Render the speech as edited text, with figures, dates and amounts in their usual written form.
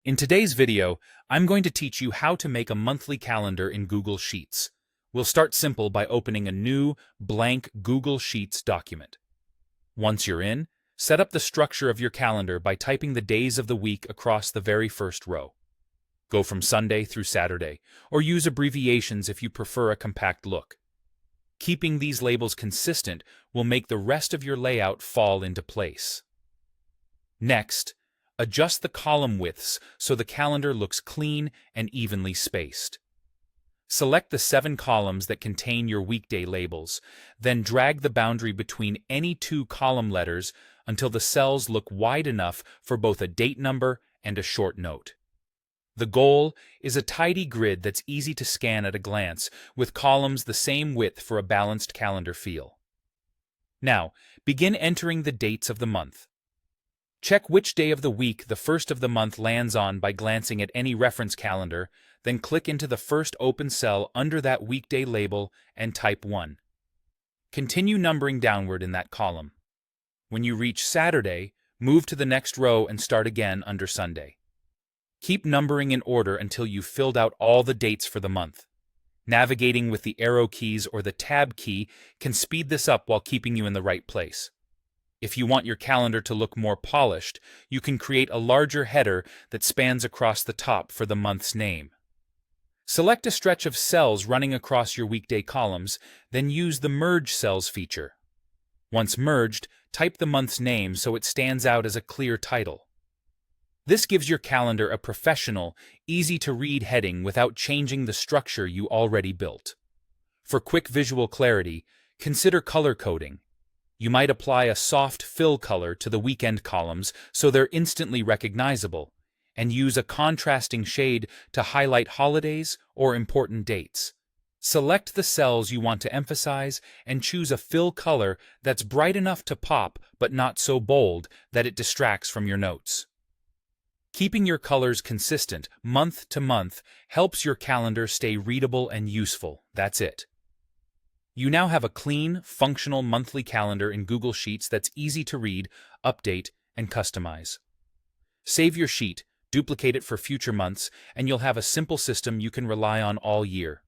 In today's video, I'm going to teach you how to make a monthly calendar in Google Sheets. We'll start simple by opening a new, blank Google Sheets document. Once you're in, set up the structure of your calendar by typing the days of the week across the very first row. Go from Sunday through Saturday, or use abbreviations if you prefer a compact look. Keeping these labels consistent will make the rest of your layout fall into place. Next, adjust the column widths so the calendar looks clean and evenly spaced. Select the 7 columns that contain your weekday labels, then drag the boundary between any 2 column letters until the cells look wide enough for both a date number and a short note. The goal is a tidy grid that's easy to scan at a glance, with columns the same width for a balanced calendar feel. Now, begin entering the dates of the month. Check which day of the week the first of the month lands on by glancing at any reference calendar, then click into the first open cell under that weekday label and type 1. Continue numbering downward in that column. When you reach Saturday, move to the next row and start again under Sunday. Keep numbering in order until you've filled out all the dates for the month. Navigating with the arrow keys or the tab key can speed this up while keeping you in the right place. If you want your calendar to look more polished, you can create a larger header that spans across the top for the month's name. Select a stretch of cells running across your weekday columns, then use the Merge Cells feature. Once merged, type the month's name so it stands out as a clear title. This gives your calendar a professional, easy-to-read heading without changing the structure you already built. For quick visual clarity, consider color coding. You might apply a soft fill color to the weekend columns so they're instantly recognizable, and use a contrasting shade to highlight holidays or important dates. Select the cells you want to emphasize and choose a fill color that's bright enough to pop but not so bold that it distracts from your notes. Keeping your colors consistent month to month helps your calendar stay readable and useful. That's it. You now have a clean, functional monthly calendar in Google Sheets that's easy to read, update, and customize. Save your sheet, duplicate it for future months, and you'll have a simple system you can rely on all year.